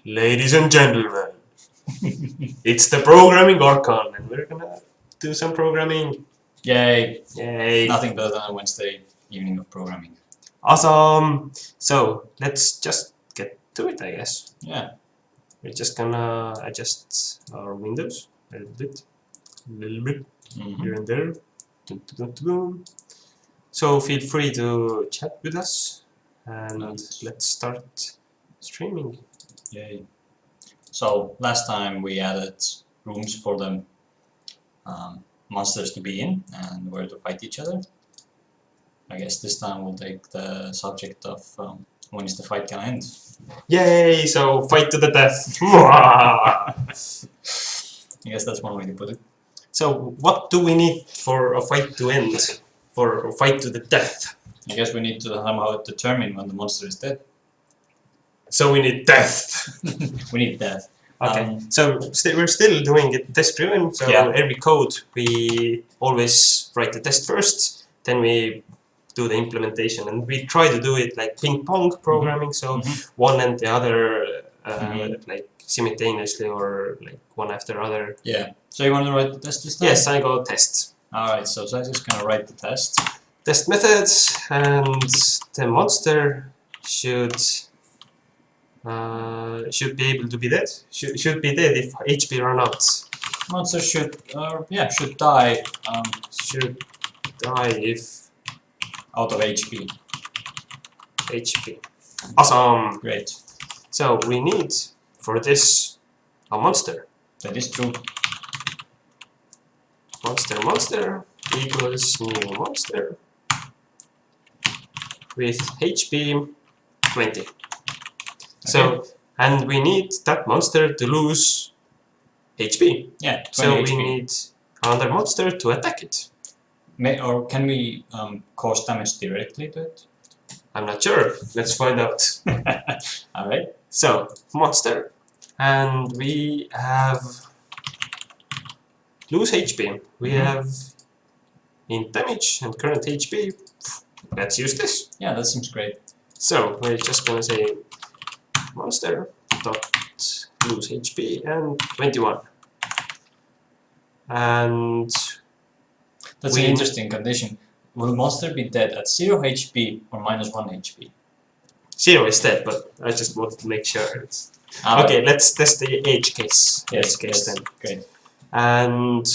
Ladies and gentlemen, it's the programming Archon, and we're gonna do some programming. Yay! Yay! Nothing better than a Wednesday evening of programming. Awesome! So, let's just get to it, I guess. Yeah. We're just gonna adjust our windows a little bit, here and there. Dun, dun, dun, dun. So, feel free to chat with us, and let's start streaming. Yay. So, last time we added rooms for the monsters to be in and where to fight each other. I guess this time we'll take the subject of when is the fight gonna end. Yay! So, fight to the death! I guess that's one way to put it. So, what do we need for a fight to end? For a fight to the death? I guess we need to somehow determine when the monster is dead. So we need death. We need death. Okay. So we're still doing it test driven. So yeah. Every code we always write the test first, then we do the implementation, and we try to do it like ping pong programming. So one and the other like simultaneously, or like one after other. Yeah. So you want to write the test this time? Yes, I go test. All right. So I'm just gonna write the test. Test methods, and the monster should be able to be dead. Should be dead if HP run out. Monster should should die. Should die if out of HP. HP. Awesome. Great. So we need for this a monster. That is true. Monster equals new monster with HP 20. So, and we need that monster to lose HP. Yeah, so HP. we need another monster to attack it. Or can we cause damage directly to it? I'm not sure. Let's find out. Alright. So, monster. And we have lose HP. We have in damage and current HP. Let's use this. Yeah, that seems great. So, we're just gonna say monster dot lose HP and 21. And that's an interesting condition. Will monster be dead at 0 HP or -1 HP? 0 is dead, but I just wanted to make sure it's... Okay, let's test the edge case. Yes, then. Great. And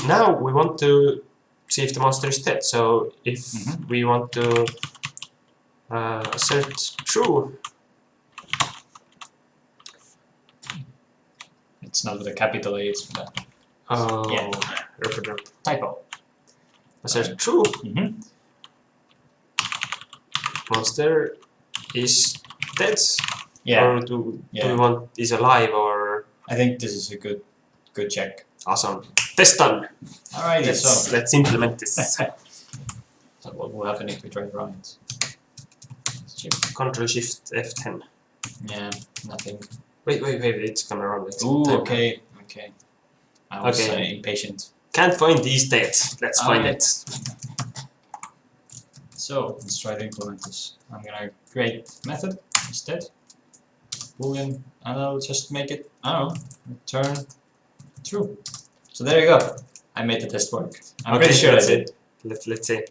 now we want to see if the monster is dead. So if we want to assert true. It's not with a capital A, it's with a typo. Assert true. Monster is dead. Yeah. Or do we want is alive, or? I think this is a good check. Awesome. Test done. Alright, let's implement this. So what will happen if we try to run it? Control Shift F10. Yeah, nothing. Wait, it's gonna run. Ooh, okay. I was impatient. Can't find these dead. Let's find it. So, let's try to implement this. I'm gonna create method instead. Boolean, and I'll just make it, I don't know, return true. So there you go. I made the test work. I'm pretty sure I did. Let's see.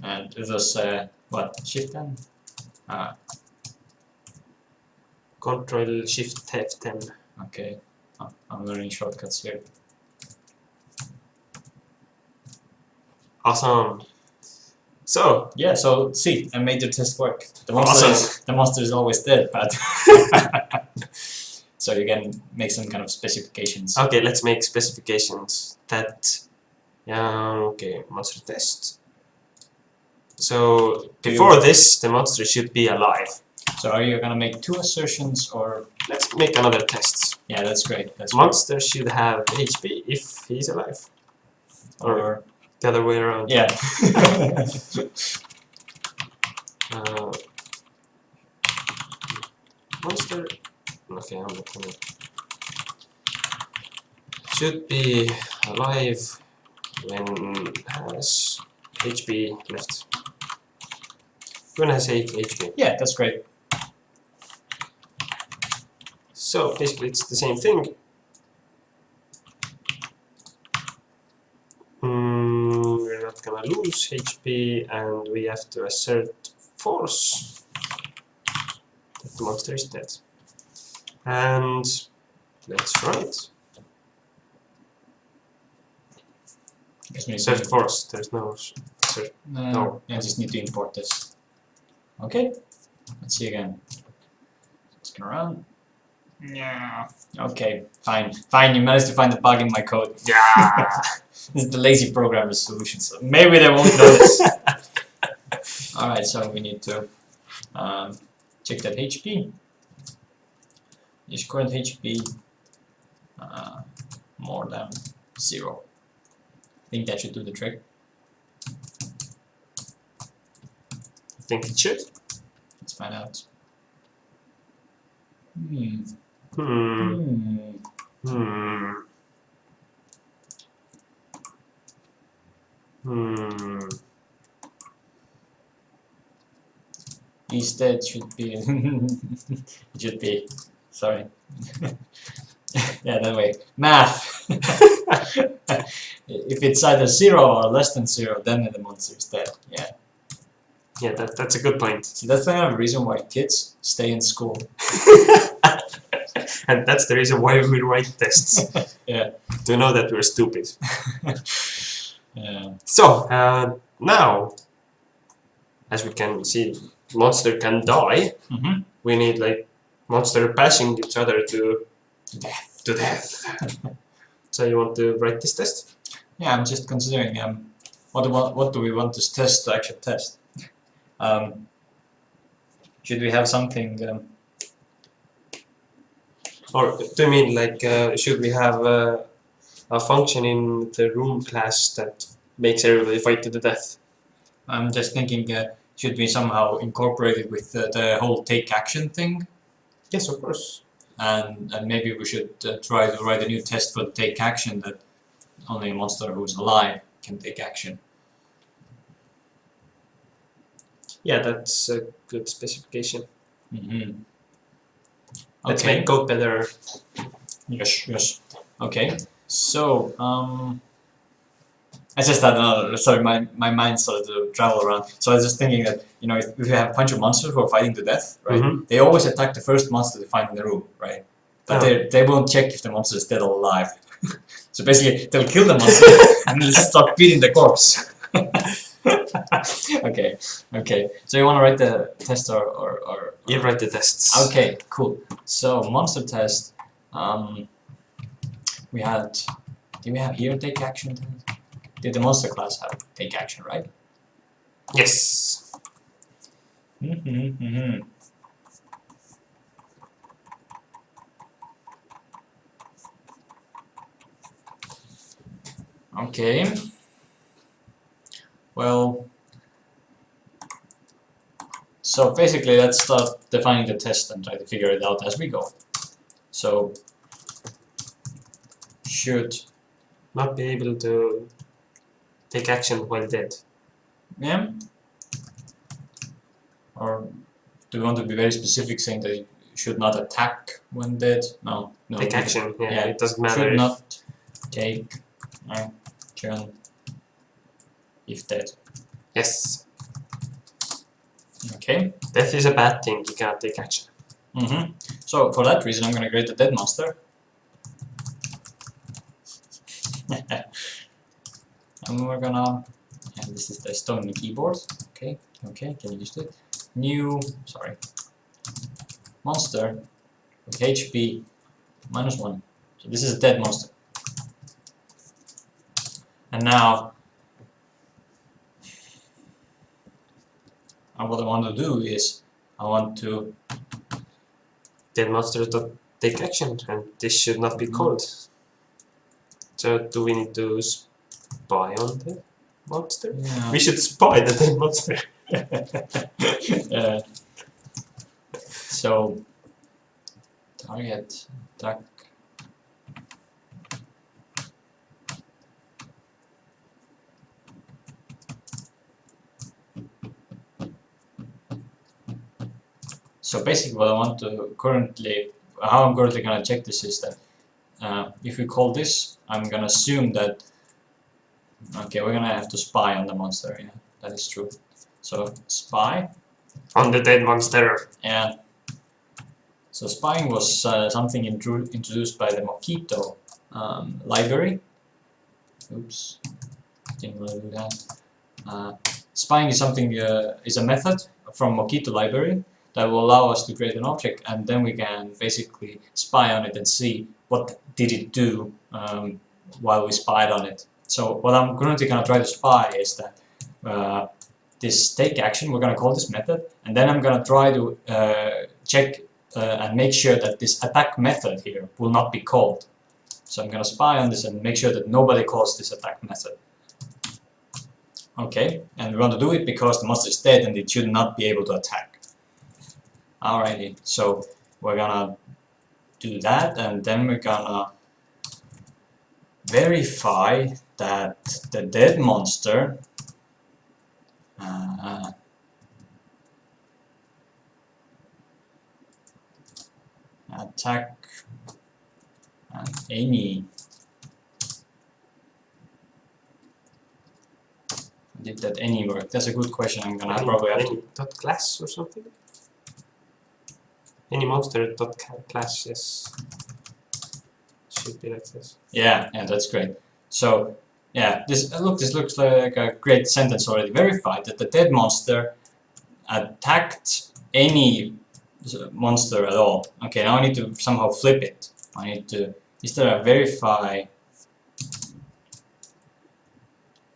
And it was, what, Shift 10? Control Shift F10. Okay, I'm learning shortcuts here. Awesome. So yeah, so see, I made the test work. The monster is always dead, but so you can make some kind of specifications. Okay, let's make specifications. That okay, monster test. So before this, the monster should be alive. So are you gonna make 2 assertions, or let's make another test? Yeah, that's great. Monster should have HP if he's alive, or the other way around. Yeah. Monster. Okay, I'm not gonna. Should be alive when has HP left. When has HP. Yeah, that's great. So basically it's the same thing. We're not gonna lose HP, and we have to assert force that the monster is dead. And that's right. Assert force, there's no assert. No. I just need to import this. Okay, let's see again. It's gonna run. Yeah. Okay, fine. Fine, you managed to find the bug in my code. Yeah! This is the lazy programmer's solution, so maybe they won't notice. Alright, so we need to check that HP. Is current HP more than 0? I think that should do the trick. I think it should. Let's find out. Instead should be it should be, sorry. Yeah, that way. Math. If it's either 0 or less than 0, then the monster is dead. Yeah. Yeah, that's a good point. See, that's the kind of reason why kids stay in school. And that's the reason why we write tests. Yeah. To know that we're stupid. Yeah. So, now, as we can see, monster can die. We need like monster passing each other to death. So you want to write this test? Yeah, I'm just considering what do we want this test to actually test? Should we have something? Or do you mean like should we have a function in the room class that makes everybody fight to the death? I'm just thinking, should we somehow incorporate it with the whole take action thing? Yes, of course. And maybe we should try to write a new test for the take action that only a monster who's alive can take action. Yeah, that's a good specification. Let's Okay. make code better. Yes. Okay. So, I just had sorry, my mind started to travel around. So I was just thinking that, you know, if you have a bunch of monsters who are fighting to death, right? They always attack the first monster they find in the room, right? But they won't check if the monster is dead or alive. So basically, they'll kill the monster and they'll just start beating the corpse. Okay. So you want to write the test or You write the tests. Okay, cool. So monster test. We had. Did we have here take action? Did the monster class have take action, right? Yes. Okay. Well. So basically, let's start defining the test and try to figure it out as we go. So should not be able to take action while dead. Yeah. Or do we want to be very specific, saying that it should not attack when dead? No. Take action. Yeah, it doesn't matter. Should not take action if dead. Yes. Okay. Death is a bad thing. You cannot take action. So for that reason, I'm going to create the dead monster. And we're gonna, and this is the stone keyboard. Okay, can you just do it? New, monster with HP -1. So this is a dead monster. And now, what I want to do is, I want to Dead monsters don't take action, and this should not be called. So do we need to spy on the monster? Yeah. We should spy the dead monster. So target attack. So basically what I want to currently how I'm currently gonna check this is that if we call this, I'm gonna assume that okay, we're gonna have to spy on the monster. Yeah, that is true. So spy on the dead monster. Yeah. So spying was something introduced by the Mockito library. Oops, didn't really do that. Spying is something is a method from Mockito library that will allow us to create an object, and then we can basically spy on it and see what did it do while we spied on it. So what I'm currently gonna try to spy is that this take action, we're gonna call this method, and then I'm gonna try to check and make sure that this attack method here will not be called. So I'm gonna spy on this and make sure that nobody calls this attack method. Okay, and we want to do it because the monster is dead and it should not be able to attack. Alrighty, so we're gonna do that, and then we're gonna verify that the dead monster attack any. Did that any work? That's a good question. I'm gonna probably have to. Dot class or something. Any monster dot class, yes. Should be like this. Yeah, that's great. So yeah, this looks like a great sentence already. Verified that the dead monster attacked any monster at all. Okay, now I need to somehow flip it. I need to. Is there a verify?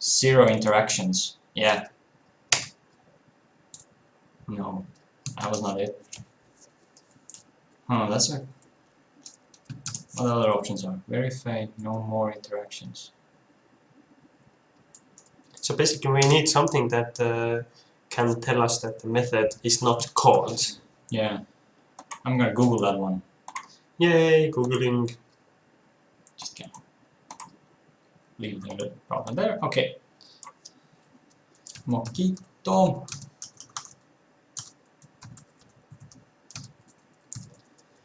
0 interactions. Yeah. No, that was not it. Huh, that's a. What other options are? Verify, no more interactions. So basically we need something that can tell us that the method is not called. Yeah. I'm gonna Google that one. Yay, Googling. Just can't leave the problem there. Okay. Mockito.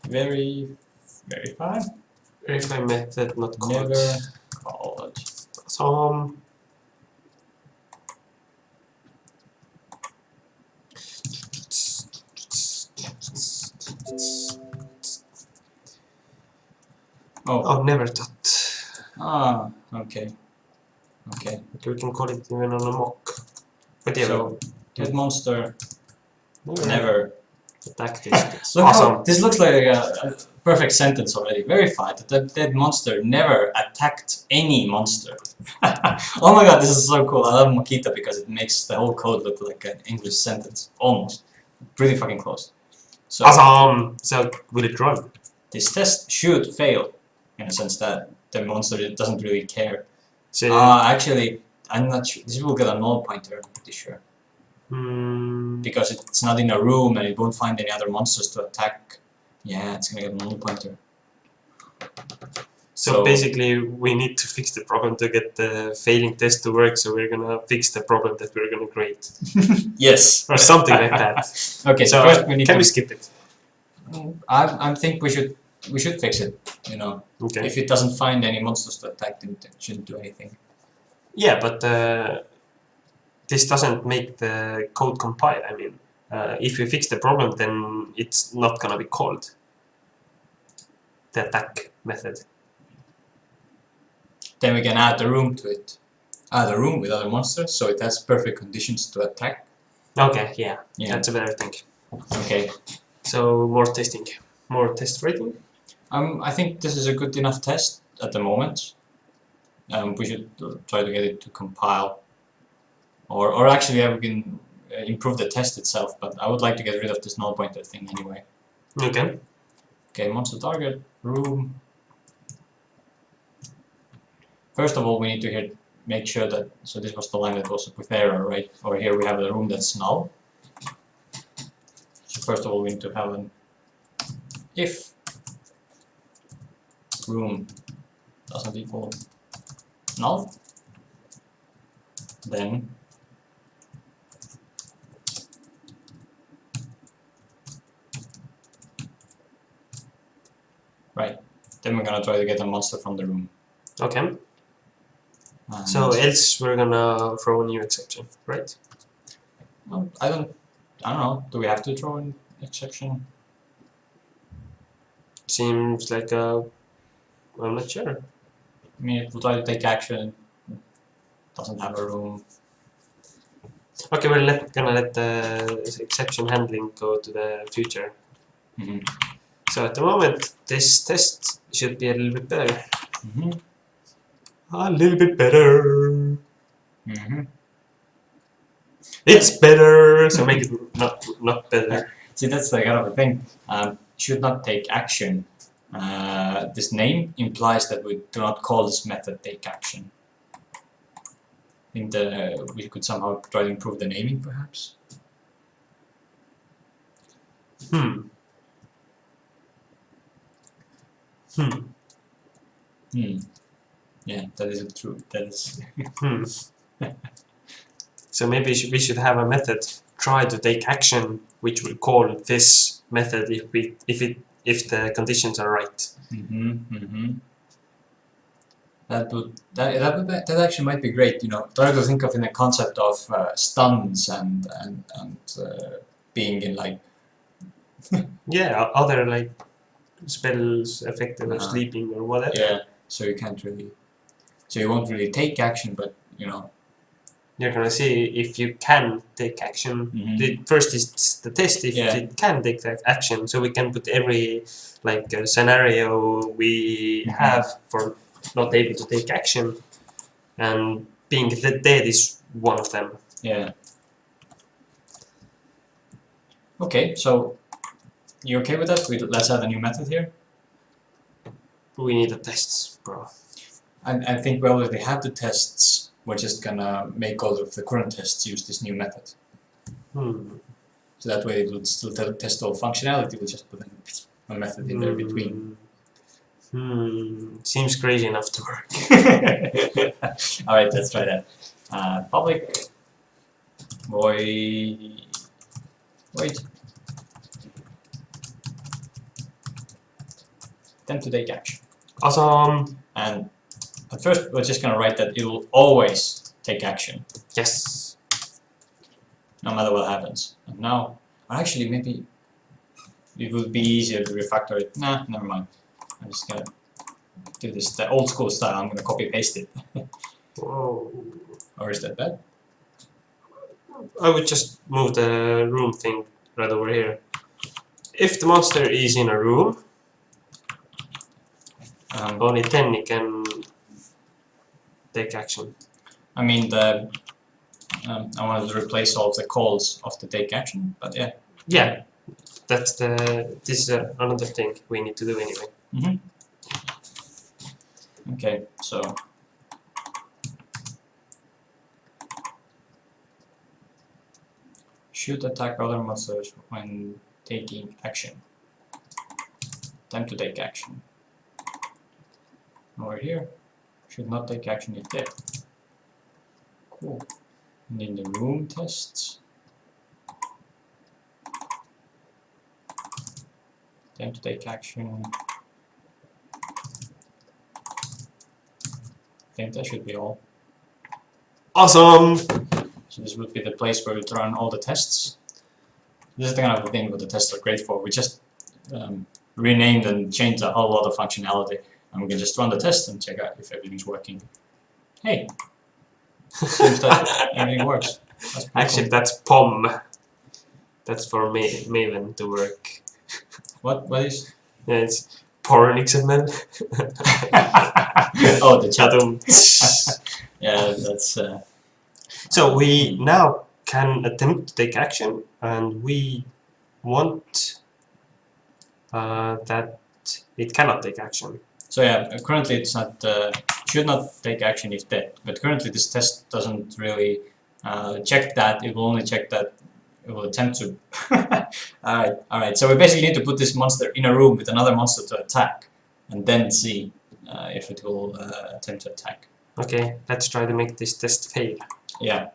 Verify. Verify method not called. Never called. Some. Oh, never dot. Ah, okay. Okay. We can call it even on a mock. But yeah, So, dead monster never attack this. Look Awesome. how, this looks like a perfect sentence already. Verified that the dead monster never attacked any monster. Oh my god, this is so cool. I love Mockito because it makes the whole code look like an English sentence. Almost. Pretty fucking close. So, awesome! So, will it run? This test should fail, in a sense that the monster doesn't really care. So, actually, I'm not sure. This will get a null pointer, I'm pretty sure. Because it's not in a room and it won't find any other monsters to attack. Yeah, it's gonna get a null pointer. So basically, we need to fix the problem to get the failing test to work. So we're gonna fix the problem that we're gonna create. Yes, or something like that. Okay, so first we need can to. We skip it? I think we should fix it. You know, okay. If it doesn't find any monsters to attack, then it shouldn't do anything. Yeah, but this doesn't make the code compile. I mean, if we fix the problem, then it's not gonna be called the attack method. Then we can add the room to it. Add a room with other monsters, so it has perfect conditions to attack. Okay, yeah. That's a better thing. Okay. So more testing, more test rating. I think this is a good enough test at the moment. We should try to get it to compile. Or actually, we can improve the test itself, but I would like to get rid of this null pointer thing anyway. Okay. Okay, monster target, room. First of all, we need to make sure that, so this was the line that was with error, right? Over here we have a room that's null. So first of all, we need to have an if room doesn't equal null, then Right. Then we're gonna try to get a monster from the room. Okay. And So else we're gonna throw a new exception, right? well, I don't know. Do we have to throw an exception? Seems like a... I'm not sure. I mean, it will try to take action. Doesn't have a room. Okay, we're gonna let the exception handling go to the future. Mm-hmm. So at the moment, this test should be a little bit better. Mm-hmm. A little bit better. Mm-hmm. It's better, so make it not better. See, that's the kind of a thing. Should not take action. This name implies that we do not call this method take action. I think that we could somehow try to improve the naming, perhaps. Yeah, that is true. That is. So maybe we should have a method try to take action, which will call this method if the conditions are right. That actually might be great. You know, try to think of in the concept of stuns and being in like. Yeah, other like spells effective of sleeping or whatever. Yeah, so you can't really. So you won't really take action, but you know. You're gonna see if you can take action. First is the test if it can take that action, so we can put every like scenario we have for not able to take action, and being dead is one of them. Yeah. Okay, so you okay with that? Let's add a new method here. We need the tests, bro. I think we already have the tests. We're just gonna make all of the current tests use this new method. So that way it will still test all functionality, we'll just put a method in there between. Seems crazy enough to work. Alright, let's try that. Public void attempt to take action. Awesome. And at first we're just gonna write that it will always take action. Yes. No matter what happens. And now, or actually maybe it would be easier to refactor it. Nah, never mind. I'm just gonna do this the old school style. I'm gonna copy paste it. Whoa. Or is that bad? I would just move the room thing right over here. If the monster is in a room, only then it can take action. I mean, I wanted to replace all of the calls of the take action, but yeah. Yeah, that's this is another thing we need to do anyway. Okay, so should attack other monsters when taking action. Time to take action. Over here, should not take action if dead. Cool. And in the room tests, time to take action. I think that should be all. Awesome! So this would be the place where we run all the tests. This is the kind of thing what the tests are great for. We just renamed and changed a whole lot of functionality. And we can just run the test and check out if everything's working. Hey! Seems that everything works. Actually, cool. that's POM. That's for Maven to work. What is? Yeah, it's porn XML. Oh, the chat. Yeah, that's. So we now can attempt to take action, and we want that it cannot take action. So yeah, currently it's not should not take action if dead. But currently this test doesn't really check that. It will only check that it will attempt to. All right. So we basically need to put this monster in a room with another monster to attack, and then see if it will attempt to attack. Okay, let's try to make this test fail. Yeah.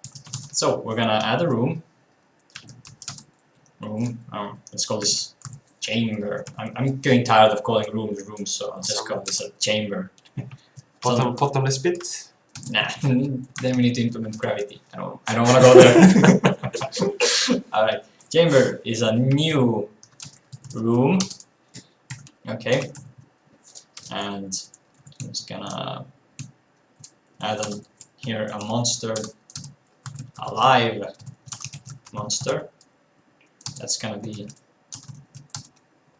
So we're gonna add a room. Let's call this chamber. I'm getting tired of calling rooms, so I'll just call this a chamber. Bottomless pit? Nah, then we need to implement gravity. I don't want to go there. Alright, chamber is a new room. Okay. And I'm just gonna add on here a monster, a live monster. That's gonna be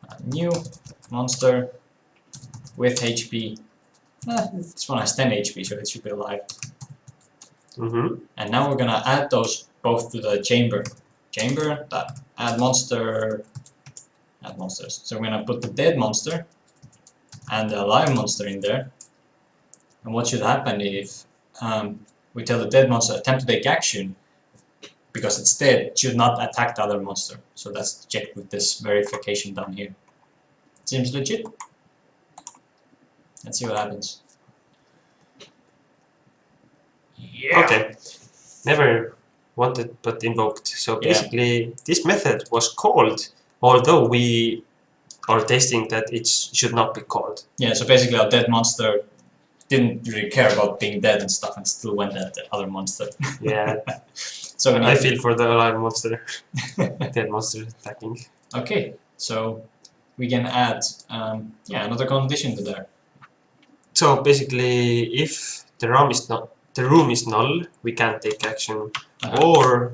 a new monster with HP. This one has 10 HP, so it should be alive. And now we're gonna add those both to the chamber. Chamber, add monster, add monsters. So we're gonna put the dead monster and the alive monster in there. And what should happen if we tell the dead monster attempt to take action, because it's dead, it should not attack the other monster. So that's checked with this verification down here. Seems legit. Let's see what happens. Yeah. Okay. Never wanted but invoked. So basically, this method was called, although we are testing that it should not be called. Yeah, so basically our dead monster didn't really care about being dead and stuff and still went at the other monster. Yeah. So I feel for the alive monster. Dead monster attacking. Okay, so we can add another condition to there. So basically, if the room is null, we can't take action, or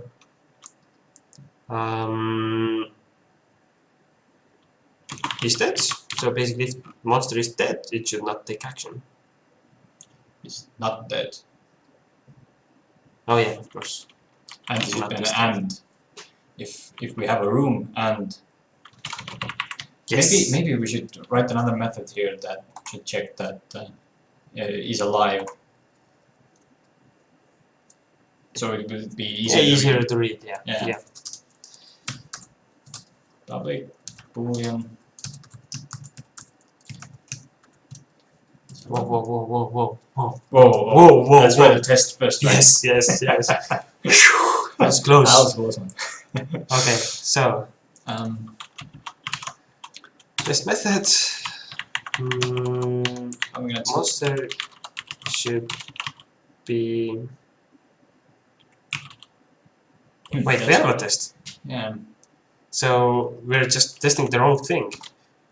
is dead. So basically, if monster is dead, it should not take action. It's not dead. Oh yeah, of course. And it should be an and. If we have a room and yes. maybe we should write another method here that should check that is alive. So it will be easier to read. Yeah. Public boolean. Whoa. That's why the test first, right? Yes. That's close. That was close one. Okay, so this method, I'm gonna monster should be. Wait, we have a test. Yeah. So we're just testing the wrong thing.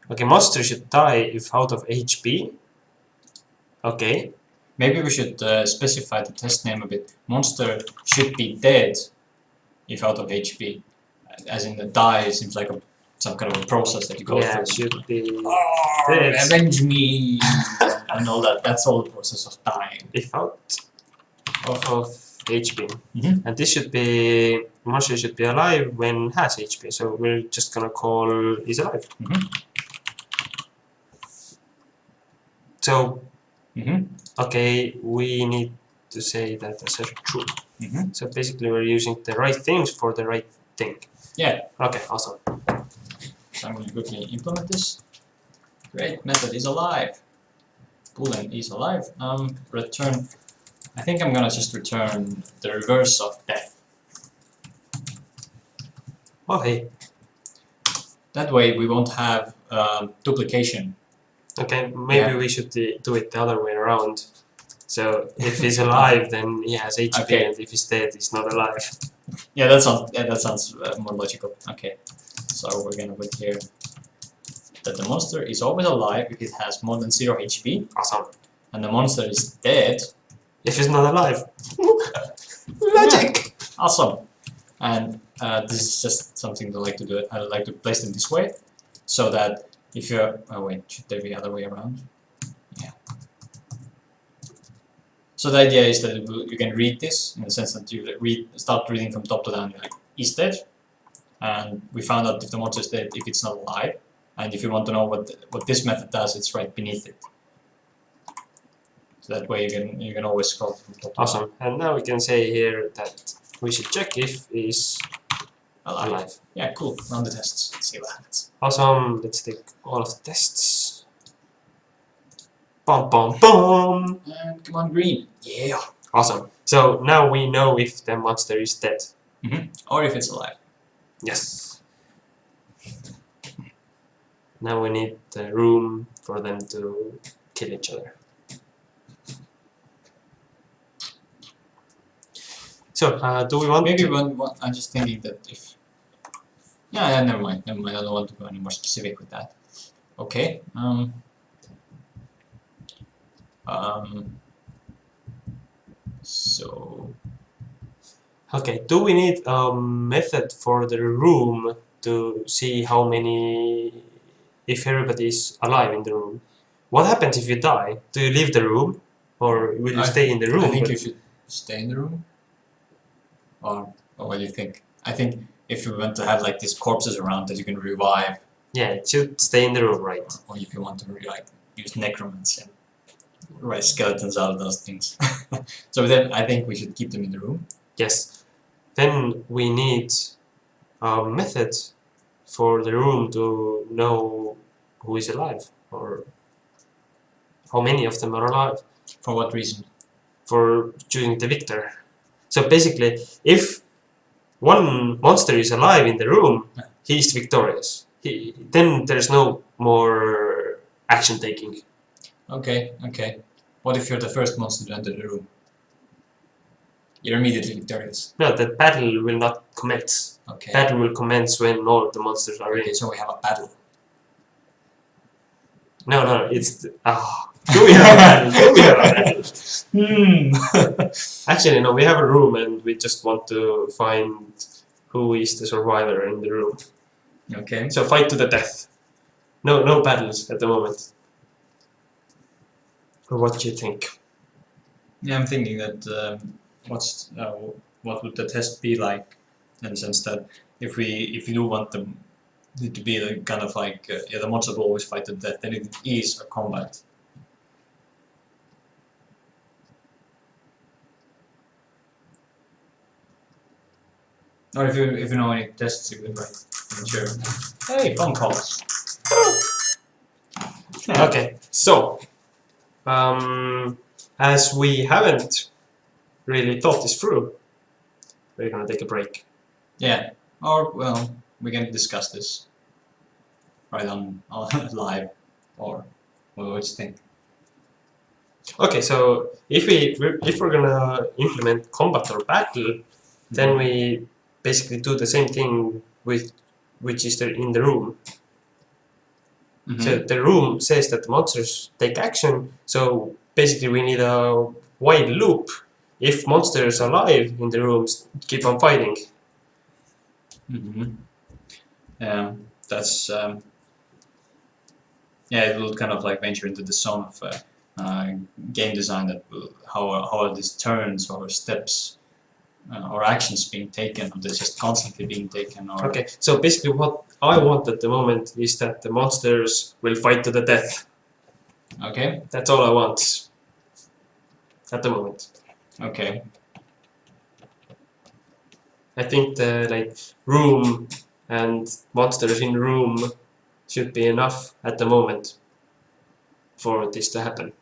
Okay, monster should die if out of HP. Okay. Maybe we should specify the test name a bit. Monster should be dead if out of HP. As in the die seems like some kind of a process that you go through. Yeah, should be dead. Avenge me! And all that. That's all the process of dying. If out of HP. Mm-hmm. And this should be, monster should be alive when has HP. So we're just gonna call is alive. Mm-hmm. So, okay, we need to say that as a true. Mm-hmm. So basically we're using the right things for the right thing. Yeah. Okay, awesome. So I'm going to quickly implement this. Great, method is alive. Boolean is alive. Return. I think I'm gonna just return the reverse of death. Oh hey. That way we won't have duplication. Okay, maybe we should do it the other way around. So if he's alive, then he has HP, and if he's dead, he's not alive. Yeah, that sounds more logical. Okay, so we're gonna put here that the monster is always alive if it has more than 0 HP. Awesome. And the monster is dead if he's not alive. Magic! Yeah. Awesome. And this is just something that I like to do. I like to place them this way, so that if you're... Oh wait, should there be the other way around? Yeah. So the idea is that you can read this in the sense that you start reading from top to down. You're like, is dead? And we found out if the monster is dead, if it's not alive. And if you want to know what this method does, it's right beneath it. So that way you can always scroll from top to down. Awesome. And now we can say here that we should check if he's alive. Yeah, cool. Run the tests. Let's see what happens. Awesome. Let's take all of the tests. Bum bum bum. And come on, green. Yeah. Awesome. So now we know if the monster is dead. Or if it's alive. Yes. Now we need the room for them to kill each other. So, do we want Maybe to... one, I'm just thinking that if... Yeah, never mind, I don't want to go any more specific with that. Okay, so... Okay, do we need a method for the room to see how many... if everybody is alive in the room? What happens if you die? Do you leave the room? Or will you stay in the room? I think you should stay in the room. Or what do you think? I think if you want to have like these corpses around that you can revive. Yeah, it should stay in the room, right? Or if you want to like use necromancy and write skeletons out of those things. So then I think we should keep them in the room. Yes. Then we need a method for the room to know who is alive, or how many of them are alive. For what reason? For choosing the victor. So basically, if one monster is alive in the room, he's victorious. Then there's no more action taking. Okay, okay. What if you're the first monster to enter the room? You're immediately victorious. No, the battle will not commence. Okay. Battle will commence when all of the monsters are Okay, in. so we have a battle. No, it's... do we have a battle? Do we have a battle? Actually, no, we have a room and we just want to find who is the survivor in the room. Okay. So fight to the death. No battles at the moment. Or what do you think? Yeah, I'm thinking that what would the test be like, in the sense that if you do want them to be the kind of like yeah, the monster will always fight to death, then it is a combat. Or if you know any tests you could write, sure. Hey, phone calls. Yeah. Okay, so as we haven't really thought this through, we're gonna take a break. Yeah. Or well, we can discuss this right on live, or what do you think? Okay, so if we're gonna implement combat or battle, then we basically do the same thing with which is in the room. So the room says that the monsters take action, so basically we need a wide loop. If monsters are alive in the rooms, keep on fighting. That's yeah, it will kind of like venture into the zone of game design, that will, how are these turns or steps or actions being taken, or they're just constantly being taken. Or Okay, so basically what I want at the moment is that the monsters will fight to the death. Okay. That's all I want at the moment. Okay. I think the room and monsters in room should be enough at the moment for this to happen.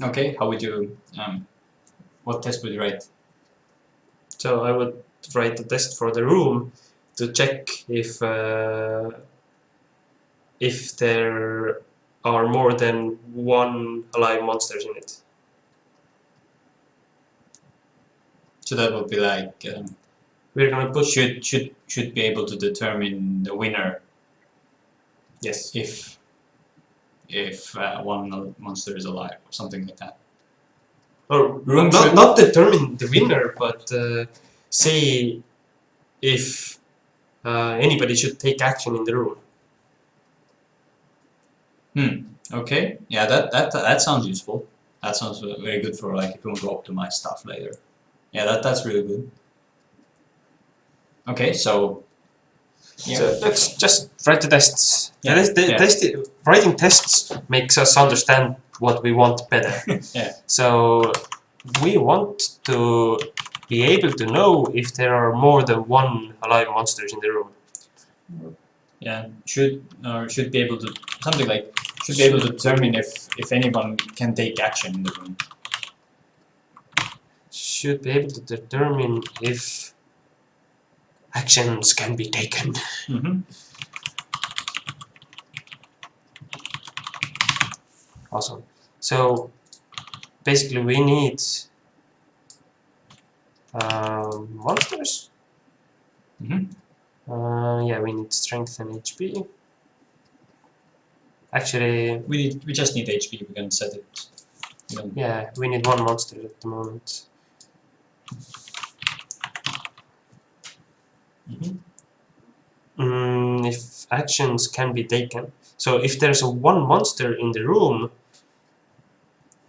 Okay, how would you what test would you write? So I would write the test for the room to check if there are more than one alive monsters in it. So that would be like we're gonna put should be able to determine the winner. Yes. If one monster is alive or something like that. Or not determine the winner, but say if anybody should take action in the room. Okay. Yeah, that sounds useful. That sounds very good for like if you want to optimize stuff later. Yeah, that's really good. Okay, so. Yeah. So let's just write the tests. Yeah. Writing tests makes us understand what we want better. Yeah. So we want to be able to know if there are more than one alive monsters in the room. Yeah, should be able to something like should be able to determine if anyone can take action in the room. Should be able to determine if actions can be taken. Awesome. So basically we need monsters. Yeah, we need strength and HP. Actually, we just need HP. We can set it. Yeah, we need one monster at the moment. If actions can be taken. So if there's one monster in the room,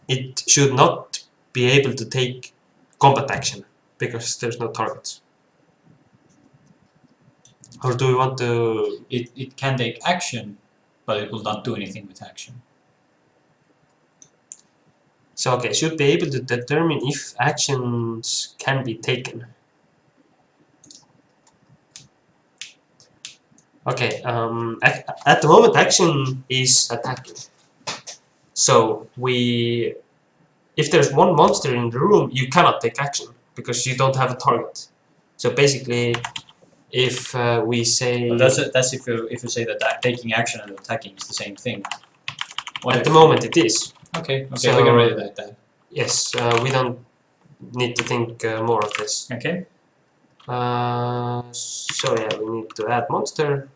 it should not be able to take combat action because there's no targets. Or do we want to... It can take action, but it will not do anything with action. So okay, should be able to determine if actions can be taken. Okay, at the moment action is attacking. So if there's one monster in the room, you cannot take action because you don't have a target. So basically, if we say... Well, that's if you say that taking action and attacking is the same thing. At the moment it is. Okay, So, we can write it like that. Yes, we don't need to think more of this. Okay. So yeah, we need to add monster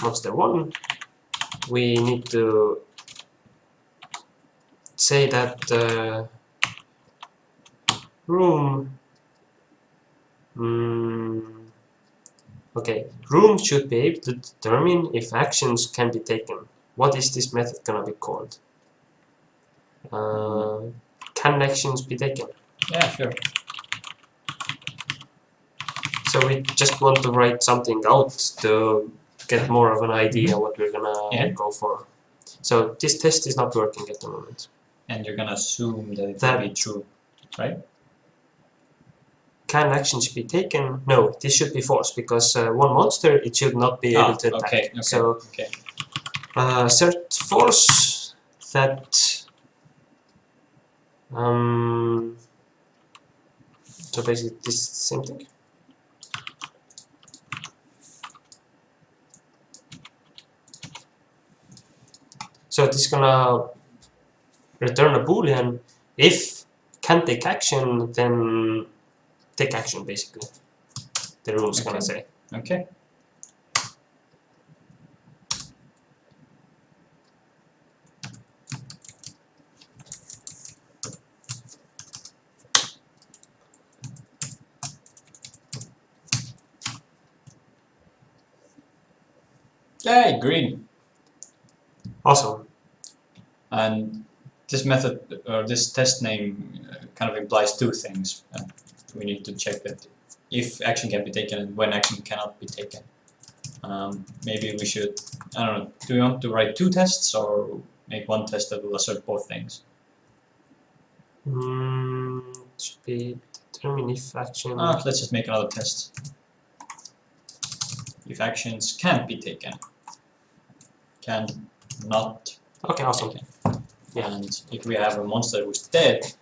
1. We need to say that room. Okay, room should be able to determine if actions can be taken. What is this method gonna be called? Can actions be taken? Yeah, sure. So we just want to write something out to get more of an idea what we're gonna go for. So this test is not working at the moment. And you're gonna assume that it will be true, right? Can actions be taken? No, this should be false because one monster it should not be able to attack. Okay, so assert false that so basically this is the same thing. So this is gonna return a boolean. If can take action, then take action basically. The rule is gonna say. Okay. Yay, green. Awesome. And this method or this test name kind of implies two things. We need to check that if action can be taken and when action cannot be taken. Maybe we should, I don't know, do we want to write 2 tests or make 1 test that will assert both things? Should be determine if action... let's just make another test. If actions can't be taken. Can not. Okay, awesome. Taken. Yeah. And if we have a monster who's dead,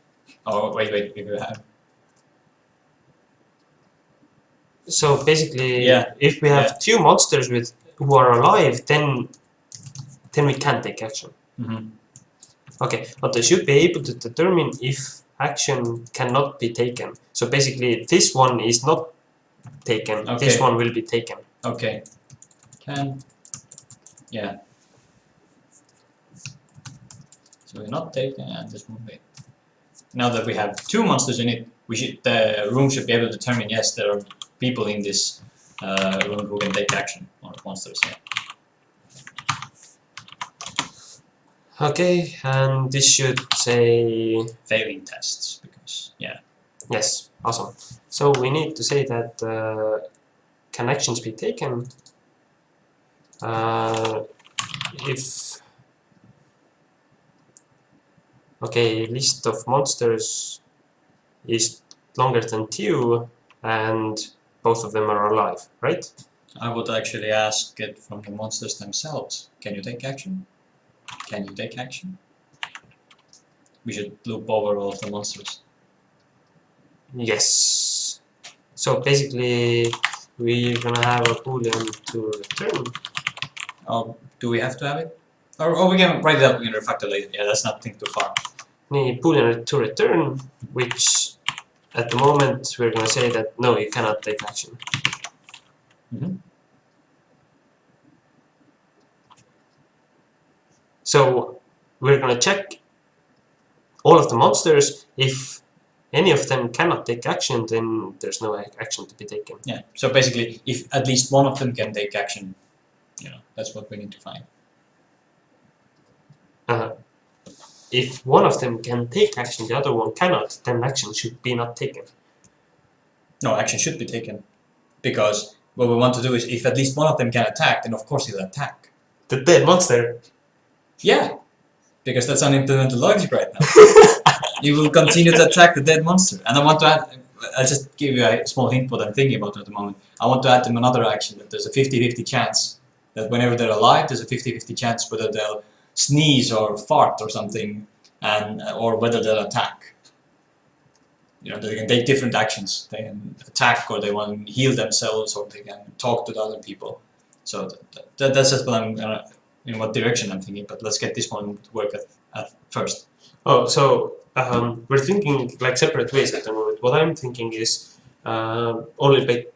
oh wait, if we have. So basically, if we have 2 monsters who are alive, then we can take action. Okay, but they should be able to determine if action cannot be taken. So basically, this one is not taken. This one will be taken. Okay. Can. Yeah. So we're not taken, and this one be. Now that we have 2 monsters in it, the room should be able to determine yes, there are people in this room who can take action on monsters. Yeah. Okay, and this should say failing tests because Yes, awesome. So we need to say that can actions be taken if list of monsters is longer than 2 and both of them are alive, right? I would actually ask it from the monsters themselves. Can you take action? Can you take action? We should loop over all of the monsters. Yes. So basically we're gonna have a boolean to return. Oh, do we have to have it? Or we can write it up in refactor later. Yeah, let's not think too far. Need boolean to return, which at the moment we're gonna say that no, you cannot take action. So we're gonna check all of the monsters. If any of them cannot take action, then there's no action to be taken. Yeah. So basically, if at least one of them can take action, that's what we need to find. If one of them can take action, the other one cannot, then action should be not taken. No, action should be taken, because what we want to do is if at least one of them can attack, then of course he'll attack. The dead monster. Yeah, because that's unimplemented logic right now. You will continue to attack the dead monster, and I want to add. I'll just give you a small hint what I'm thinking about at the moment. I want to add them another action that there's a 50-50 chance that whenever they're alive, there's a 50-50 chance whether they'll sneeze or fart or something, and or whether they'll attack. They can take different actions. They can attack, or they want to heal themselves, or they can talk to the other people. So that's just what I'm gonna, in what direction I'm thinking. But let's get this one to work at first. Oh, so we're thinking like separate ways at the moment. What I'm thinking is only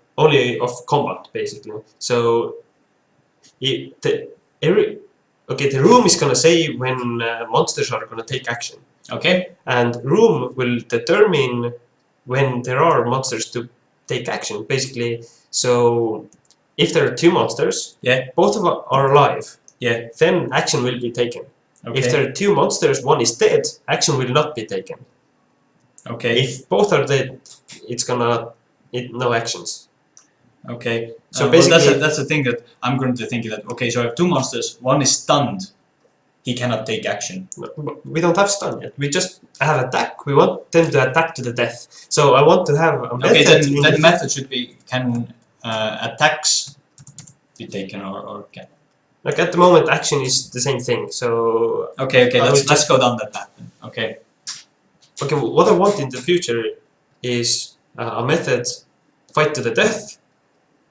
of combat basically. So the room is gonna say when monsters are gonna take action. Okay. And room will determine when there are monsters to take action, basically. So if there are two monsters, both of them are alive, then action will be taken. Okay. If there are two monsters, one is dead, action will not be taken. Okay. If both are dead, it's gonna no actions. Okay. So basically, well, that's the thing that I'm going to think that so I have two monsters. One is stunned. He cannot take action. No, we don't have stun yet. We just have attack. We want them to attack to the death. So I want to have a method. Okay, then that method should be can attacks be taken or can. Like at the moment, action is the same thing. So okay, let's go down that path then. Okay. Okay, what I want in the future is a method, fight to the death,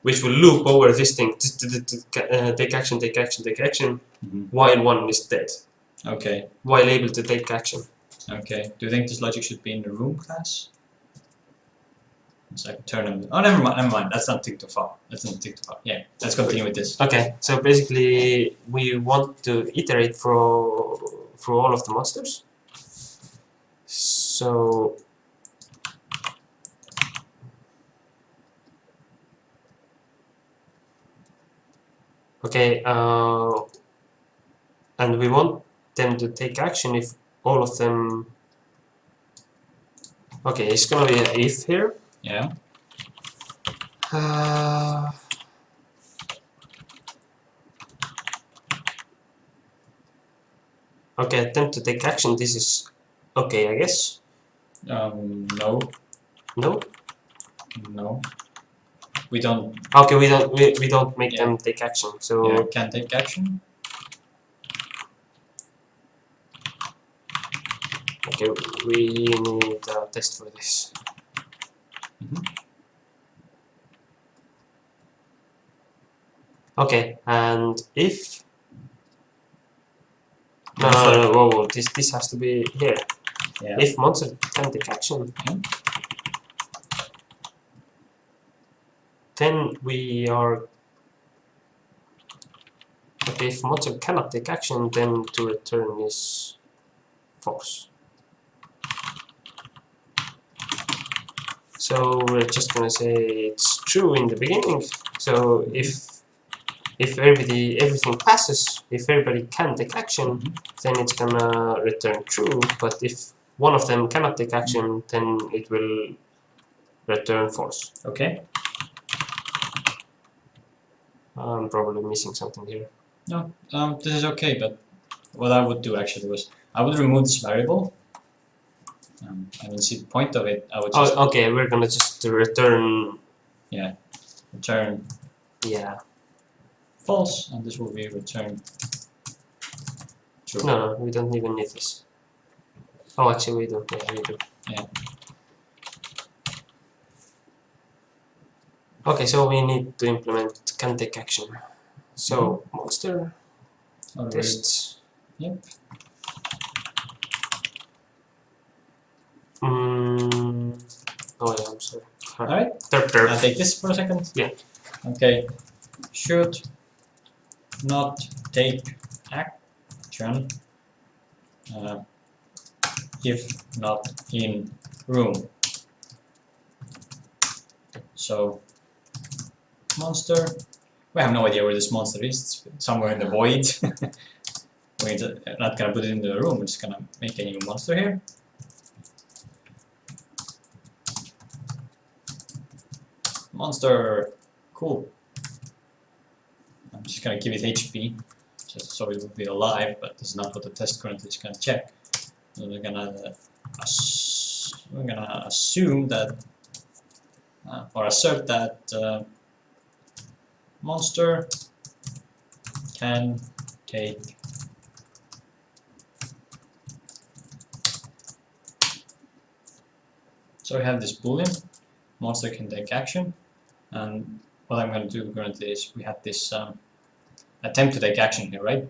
which will loop over this thing, take action, take action, take action, while one is dead. Okay. While able to take action. Okay. Do you think this logic should be in the room class? So I can turn them. Oh, never mind. Let's not think too far. Yeah, let's continue with this. Okay, so basically we want to iterate through all of the monsters. So okay, and we want them to take action if all of them. Okay, it's gonna be an if here. Yeah. Okay, attempt to take action. This is okay, I guess. No. No. No. We don't. Okay, we don't make them take action. So can take action. Okay, we need a test for this. Okay, and if no, whoa, this has to be here. Yeah. If monster can take action, then we are okay. If monster cannot take action, then to return is false. So we're just gonna say it's true in the beginning. So if everything passes, if everybody can take action, then it's gonna return true. But if one of them cannot take action, then it will return false. Okay. I'm probably missing something here. No, this is okay. But what I would do actually was I would remove this variable. I don't see the point of it. I would just. Oh, okay. We're gonna just return. Yeah. Return. Yeah. False, and this will be returned true. No, we don't even need this. Oh, actually, we don't. Yeah, we do. Yeah. Okay, so we need to implement can take action. So monster test. Yep. Oh yeah, I'm sorry. Alright. Derp. I'll take this for a second. Yeah. Okay. Should not take action if not in room. So monster. We have no idea where this monster is. It's somewhere in the void. We're not gonna put it in the room. We're just gonna make a new monster here. Monster. Cool. I'm just gonna give it HP, just so it will be alive, but this is not what the test currently is gonna check. So we're gonna assume that, or assert that monster can take so we have this boolean, monster can take action, and what I'm going to do currently is we have this attempt to take action here, right?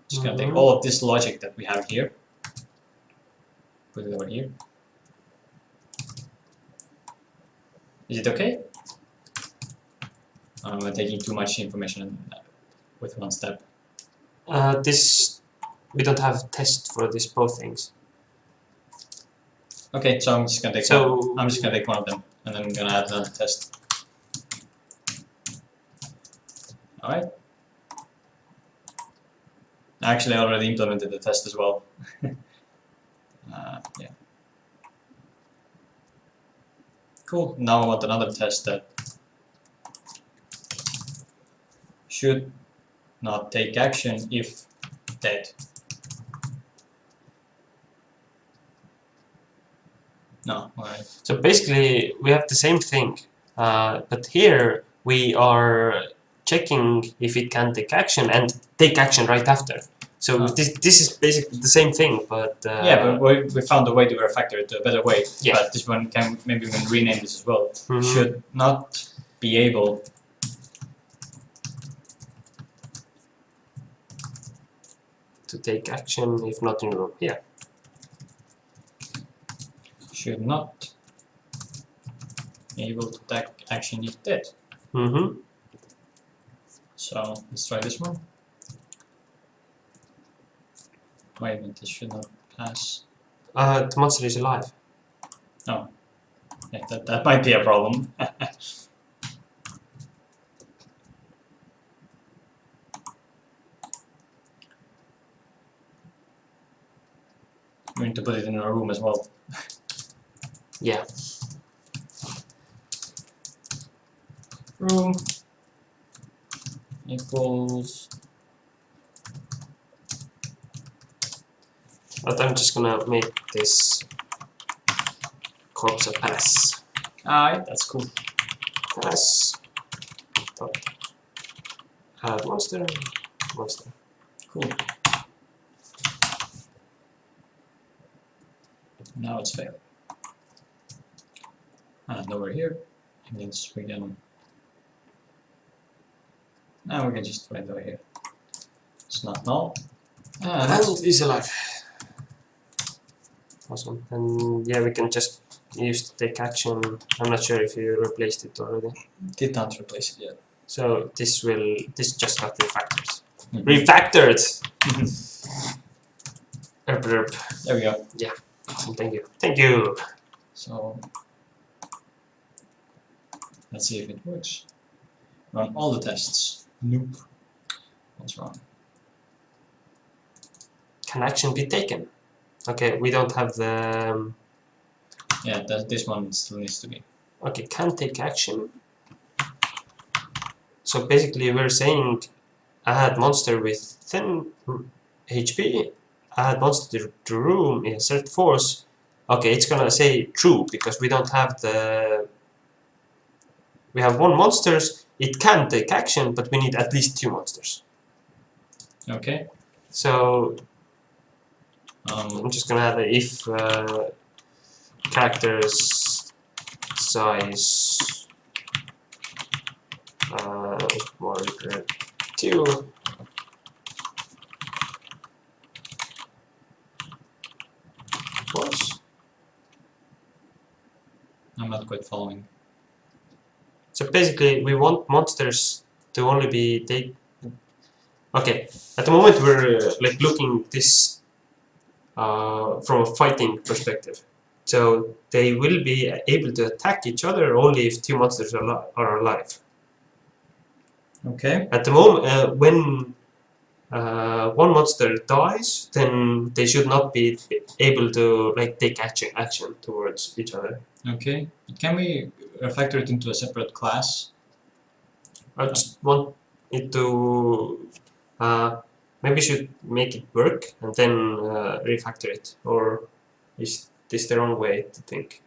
Just going to take all of this logic that we have here, put it over here. Is it okay? I'm taking too much information with one step. We don't have test for this both things. Okay, so I'm just gonna take one. I'm just gonna take one of them, and then I'm gonna add another test. All right. Actually, I already implemented the test as well. Yeah. Cool. Now I want another test that should not take action if dead. No, alright. So basically, we have the same thing, but here we are checking if it can take action and take action right after. So this is basically the same thing, but yeah, but we found a way to refactor it to a better way. Yeah. But this one can maybe we can rename this as well. Should not be able to take action if not in room. Yeah. Should not be able to take action if dead. So let's try this one. Wait a minute, this should not pass. The monster is alive. Oh, yeah, that might be a problem. We need to put it in our room as well. Yeah. Room equals. But I'm just gonna make this corpse a pass. Alright, that's cool. Pass. Top. Add monster. Monster. Cool. Now it's failing. And over here, it means we can. Now we can just write over here. It's not null. And is alive. Awesome. And yeah, we can just use the take action. I'm not sure if you replaced it already. Did not replace it yet. So this just got refactored. Refactored! There we go. Yeah. Awesome. Thank you. Thank you. So let's see if it works. Run all the tests. Nope. What's wrong? Can action be taken? Okay, we don't have the. Yeah, this one still needs to be. Okay, can take action. So basically, we're saying add monster with 10 HP, add monster to room in insert force. Okay, it's gonna say true because we don't have the. We have one monsters. It can take action, but we need at least 2 monsters. Okay. So I'm just gonna add a if characters size more than 2. not quite following. So basically, we want monsters to only be Okay, at the moment we're like looking this from a fighting perspective. So they will be able to attack each other only if two monsters are alive. Okay. At the moment, when one monster dies, then they should not be able to like take action towards each other. Okay. Can we refactor it into a separate class? I just want it to maybe should make it work and then refactor it, or is this the wrong way to think?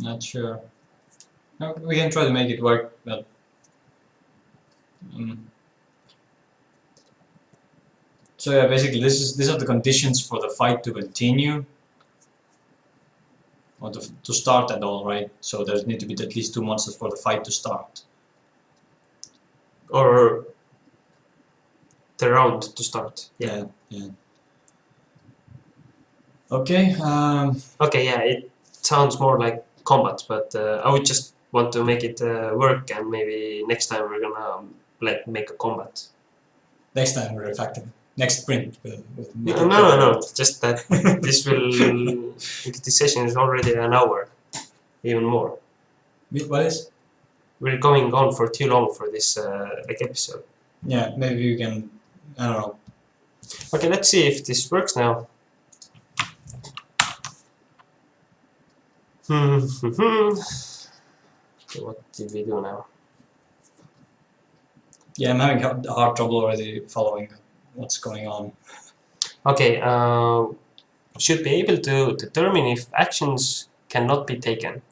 Not sure. No, we can try to make it work, but so yeah, basically these are the conditions for the fight to continue, or to start at all, right? So there need to be at least two monsters for the fight to start. Or the round to start. Yeah. Okay. Okay, yeah, it sounds more like combat, but I would just want to make it work, and maybe next time we're gonna like make a combat. Next time we're refactoring. Next sprint. No. Just that this session is already an hour, even more. What is? We're going on for too long for this like episode. Yeah, maybe we can. I don't know. Okay, let's see if this works now. Okay, what did we do now? Yeah, I'm having hard trouble already following what's going on. Okay, should be able to determine if actions cannot be taken.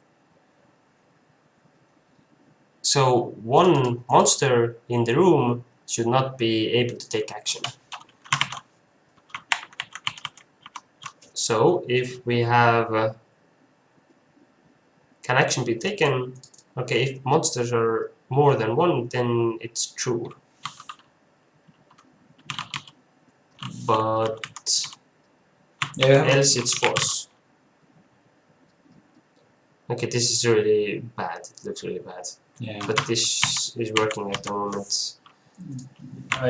So one monster in the room should not be able to take action. So if we have can action be taken? Okay, if monsters are more than one, then it's true. But else it's false. Okay, this is really bad. It looks really bad. Yeah. But this is working at the moment.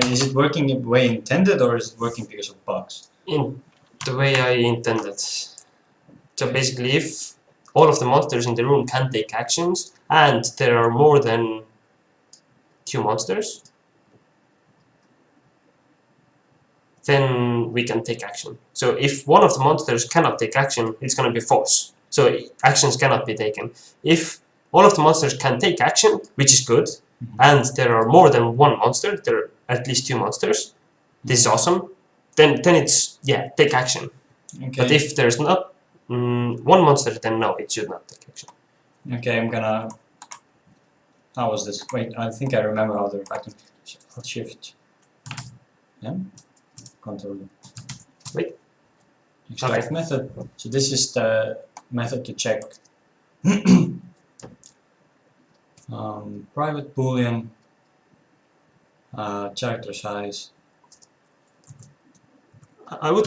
Is it working the way intended, or is it working because of bugs? In the way I intended. So basically, if all of the monsters in the room can take actions, and there are more than two monsters, then we can take action. So if one of the monsters cannot take action, it's going to be false. So actions cannot be taken. If all of the monsters can take action, which is good, and there are more than one monster, there are at least two monsters, this is awesome, then it's, yeah, take action. Okay. But if there's not one monster, then no, it should not take action. Okay, I'm gonna... How was this? Wait, I think I remember how the refactor... Shift. Yeah? Control. Wait. Extract method. So this is the method to check private boolean, character size. I would...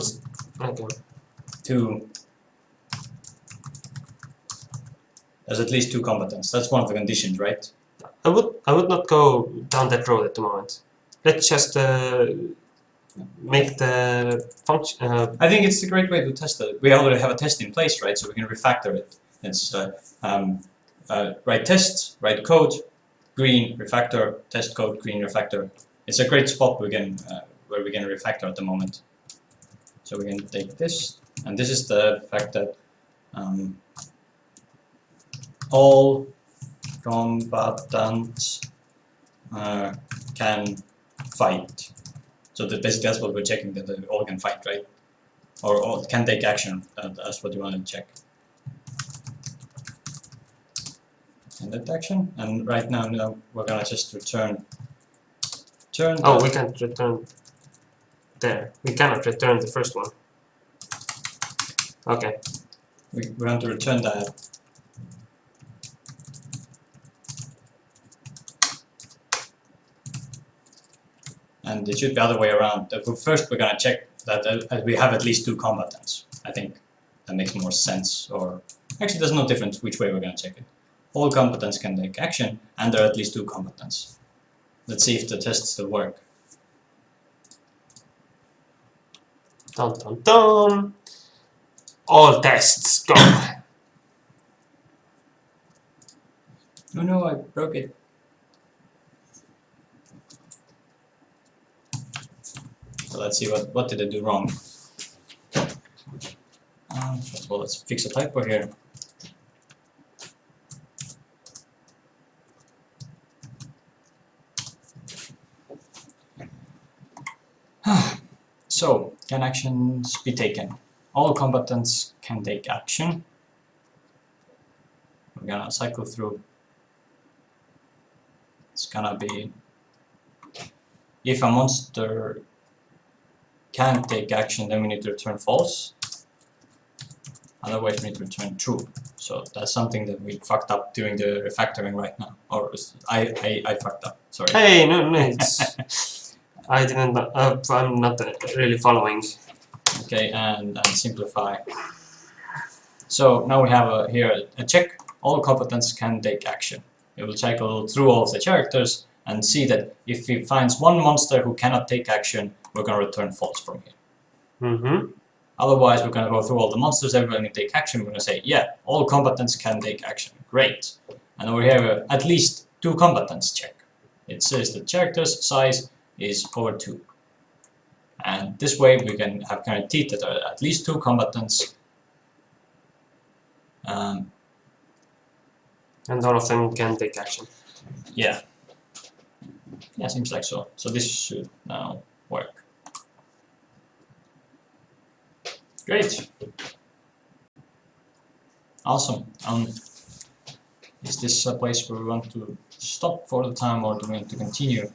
Okay. There's at least two combatants. That's one of the conditions, right? I would not go down that road at the moment. Let's just make the function. I think it's a great way to test it. We already have a test in place, right? So we can refactor it. It's write test, write code, green refactor, test code, green refactor. It's a great spot we can where we can refactor at the moment. So we can take this, and this is the fact that all combatants can fight. So basically that's what we're checking, that they all can fight, right? Or all can take action. That's what you want to check. And that action. And right now we're gonna just return. Oh, we can't return there. We cannot return the first one. Okay. We want to return that. And it should be the other way around. First we're gonna check that we have at least two combatants. I think that makes more sense. Or actually there's no difference which way we're gonna check it. all combatants can take action, and there are at least 2 combatants. Let's see if the test still work. Dun dun dun! All tests go! Oh no, I broke it. So let's see what did I do wrong. First of all, let's fix a typo here. So, can actions be taken? All combatants can take action. We're gonna cycle through. It's gonna be if a monster can't take action, then we need to return false. Otherwise, we need to return true. So that's something that we fucked up during the refactoring right now. Or I fucked up. Sorry. Hey, no, it's I didn't. I'm not really following. Okay, and simplify. So now we have here a check. All competence can take action. It will cycle through all of the characters and see that if it finds one monster who cannot take action, we're going to return false from here. Mm-hmm. Otherwise, we're going to go through all the monsters, everyone can take action. We're going to say, yeah, all combatants can take action. Great. And over here, at least 2 combatants check. It says the character's size is over 2. And this way, we can have guaranteed that there are at least 2 combatants. And all of them can take action. Yeah. Yeah, seems like so. So this should now work. Great. Awesome. Is this a place where we want to stop for the time, or do we want to continue?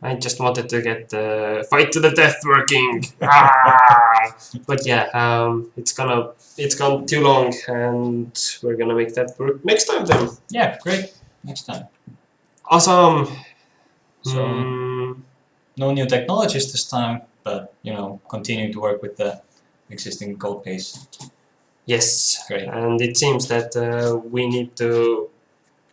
I just wanted to get the fight to the death working. Ah! But yeah, it's gone too long, and we're gonna make that work next time then. Yeah, great. Next time. Awesome. So no new technologies this time, but you know, continuing to work with the existing code base. Yes. Great. And it seems that we need to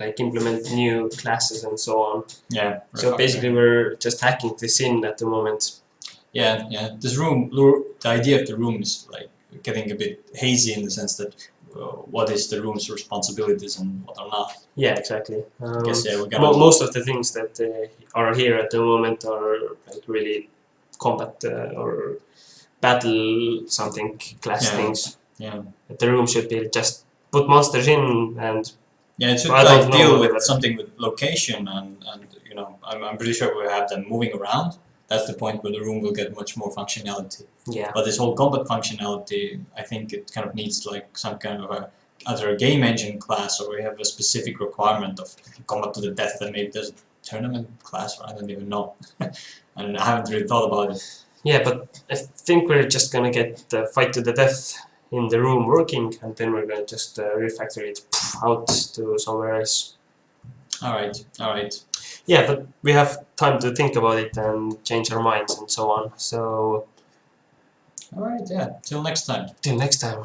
like implement new classes and so on. Yeah. So basically, we're just hacking this in at the moment. Yeah, yeah. This room, the idea of the room is like getting a bit hazy in the sense that what is the room's responsibilities and what are not. Yeah, exactly. I guess, yeah, we're gonna most of the things that are here at the moment are like really combat or battle something class things. Yeah. The room should be just put monsters in and. Yeah, it should I like don't deal know with something with location and you know, I'm pretty sure we'll have them moving around. That's the point where the room will get much more functionality. Yeah. But this whole combat functionality, I think it kind of needs like some kind of either a game engine class, or we have a specific requirement of combat to the death, that maybe there's a tournament class, or I don't even know. And I haven't really thought about it. Yeah, but I think we're just gonna get the fight to the death in the room working, and then we're gonna just refactor it out to somewhere else. Alright, alright. Yeah, but we have time to think about it and change our minds and so on. So, Alright, yeah. Till next time. till next time.